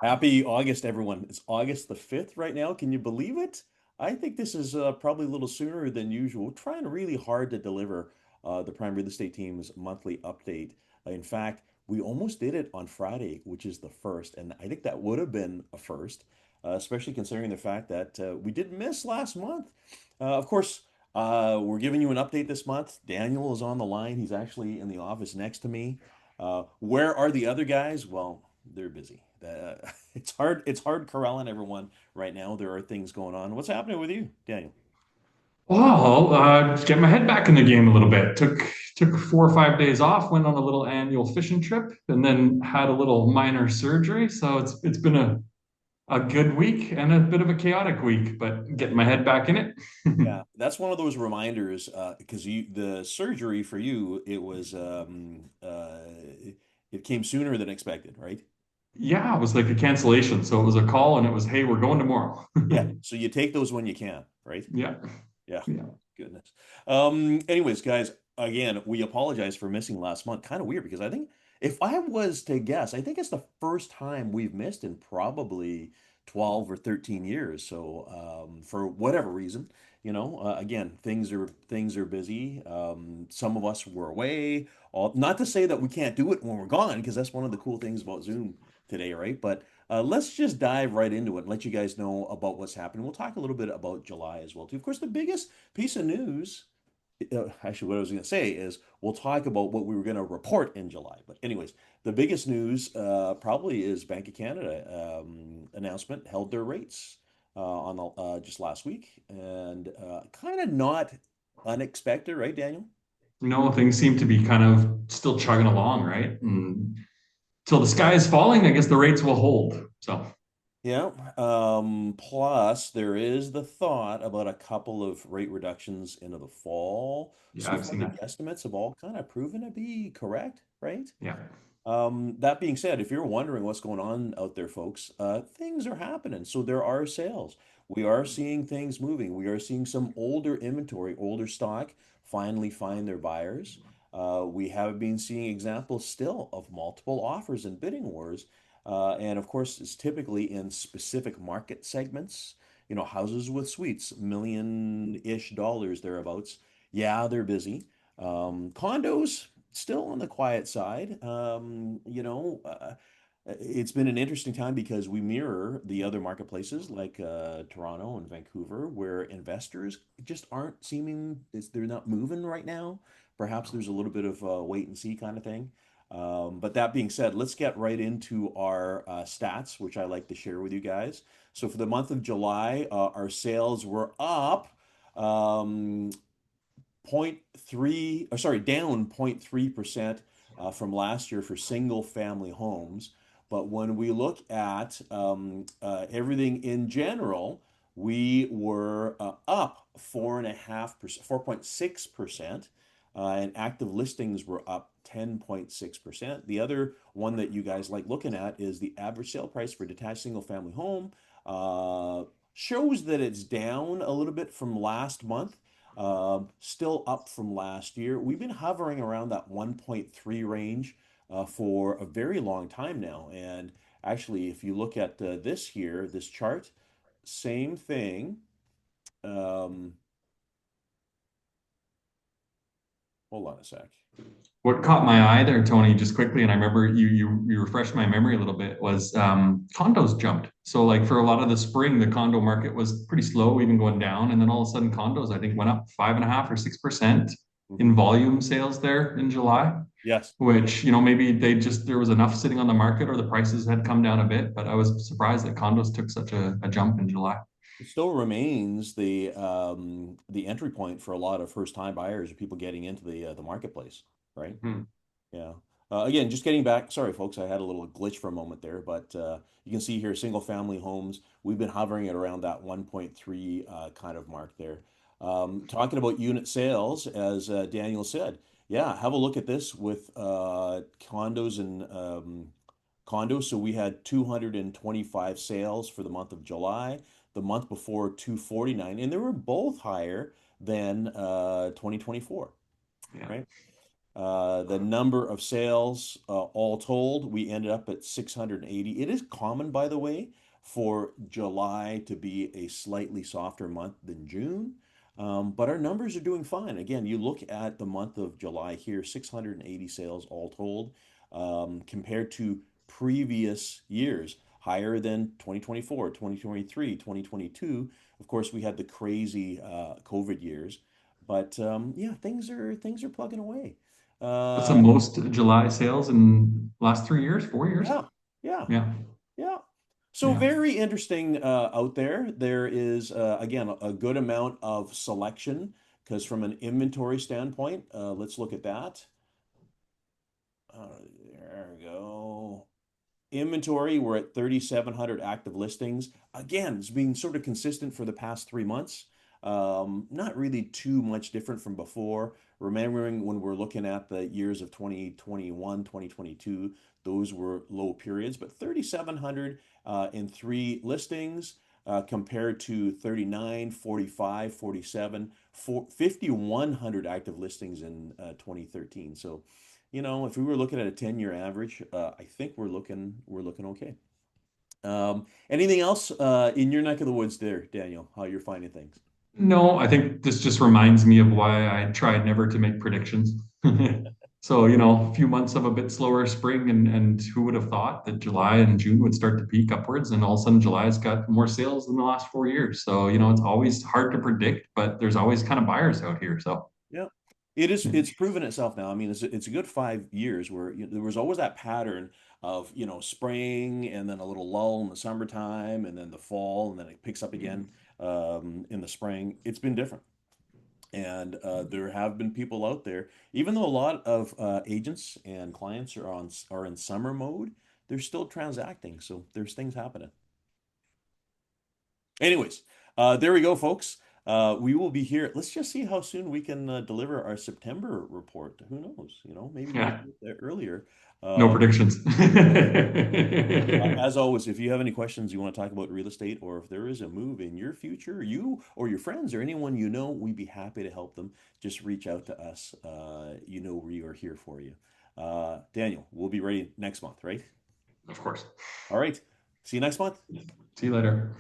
Happy August, everyone. It's August the 5th right now. Can you believe it? I think this is probably a little sooner than usual. We're trying really hard to deliver the Prime Real Estate Team's monthly update. In fact, we almost did it on Friday, which is the first, and I think that would have been a first, especially considering the fact that we did miss last month. Of course, we're giving you an update this month. Daniel is on the line. He's actually in the office next to me. Where are the other guys? Well, they're busy. It's hard corralling everyone right now. There are things going on. What's happening with you, Daniel? Well, just get my head back in the game a little bit. Took 4 or 5 days off, went on a little annual fishing trip, and then had a little minor surgery. So it's been a good week and a bit of a chaotic week, but getting my head back in it. Yeah, that's one of those reminders because the surgery for you it came sooner than expected, right? Yeah, it was like a cancellation. So it was a call and it was, hey, we're going tomorrow. Yeah, so you take those when you can, right? Yeah. Yeah, Yeah. goodness. Anyways, guys, again, we apologize for missing last month. Kind of weird because I think if I was to guess, I think it's the first time we've missed in probably 12 or 13 years. So, for whatever reason, again, things are busy. Some of us were away. Not to say that we can't do it when we're gone, because that's one of the cool things about Zoom today, right? But let's just dive right into it and let you guys know about what's happening. We'll talk a little bit about July as well, too. Of course, the biggest piece of news, actually, what I was going to say is we'll talk about what we were going to report in July. But, anyways, the biggest news probably is Bank of Canada announcement held their rates on just last week, and kind of not unexpected, right, Daniel? No, things seem to be kind of still chugging along, right? And till the sky is falling, I guess the rates will hold. So Yeah. Plus, there is the thought about a couple of rate reductions into the fall. yeah, So I've far, seen the that. guesstimates have all kind of proven to be correct, right? Yeah. That being said, if you're wondering what's going on out there, folks, things are happening. So there are sales. We are seeing things moving. We are seeing some older inventory, older stock finally find their buyers. We have been seeing examples still of multiple offers and bidding wars. And of course, it's typically in specific market segments. Houses with suites, million-ish dollars thereabouts. Yeah, they're busy. Condos, still on the quiet side. It's been an interesting time because we mirror the other marketplaces like Toronto and Vancouver, where investors just aren't they're not moving right now. Perhaps there's a little bit of wait and see kind of thing. But that being said, let's get right into our stats, which I like to share with you guys. So for the month of July, our sales were up. Um, Point three, or sorry, down 0.3% from last year for single family homes. But when we look at everything in general, we were up 4.5%, 4.6%, and active listings were up 10.6%. The other one that you guys like looking at is the average sale price for detached single family home. Uh, Shows that it's down a little bit from last month, still up from last year. We've been hovering around that 1.3 range for a very long time now. And actually, if you look at this here, this chart, same thing. Um, Hold on a sec. What caught my eye there, Tony, just quickly, and I remember you refreshed my memory a little bit, was condos jumped. So like for a lot of the spring, the condo market was pretty slow, even going down, and then all of a sudden condos, I think, went up 5.5 or 6% Mhm. in volume sales there in July, Yes. which, maybe there was enough sitting on the market or the prices had come down a bit, but I was surprised that condos took such a jump in July. It still remains the entry point for a lot of first time buyers or people getting into the marketplace, right? Hmm. Yeah. Again, just getting back, sorry folks, I had a little glitch for a moment there, but you can see here single family homes, we've been hovering at around that 1.3 kind of mark there. Talking about unit sales, as Daniel said, yeah, have a look at this with condos and condos. So we had 225 sales for the month of July, the month before 249, and they were both higher than 2024, Yeah. right? The number of sales, all told, we ended up at 680. It is common, by the way, for July to be a slightly softer month than June. But our numbers are doing fine. Again, you look at the month of July here, 680 sales all told, compared to previous years, higher than 2024, 2023, 2022. Of course, we had the crazy COVID years, but yeah, things are plugging away. What's the Uh, most July sales in last 3 years, 4 years? yeah, yeah, Yeah, yeah. So yeah. very interesting out there. There is again a good amount of selection because from an inventory standpoint, let's look at that. There we go. Inventory, we're at 3,700 active listings. Again, it's been sort of consistent for the past 3 months. Not really too much different from before. Remembering when we're looking at the years of 2021, 2022, those were low periods, but 3,700 in three listings compared to 39, 45, 47, 5,100 active listings in 2013. So if we were looking at a 10-year average, I think we're looking okay. Anything else in your neck of the woods there, Daniel? How you're finding things? No, I think this just reminds me of why I tried never to make predictions. So, a few months of a bit slower spring, and who would have thought that July and June would start to peak upwards, and all of a sudden July's got more sales than the last 4 years. So, it's always hard to predict, but there's always kind of buyers out here. So, Yeah. It is, it's proven itself now. I mean, it's a good 5 years where there was always that pattern of, spring and then a little lull in the summertime and then the fall and then it picks up again in the spring. It's been different. And there have been people out there, even though a lot of agents and clients are in summer mode, they're still transacting. So there's things happening. Anyways, there we go, folks. We will be here. Let's just see how soon we can deliver our September report. Who knows? Maybe we'll yeah, do it there earlier. no Um, predictions. as always, if you have any questions you want to talk about real estate, or if there is a move in your future, you or your friends or anyone we'd be happy to help them. Just reach out to us. We are here for you. Daniel, we'll be ready next month, right? Of course. All right. See you next month. See you later.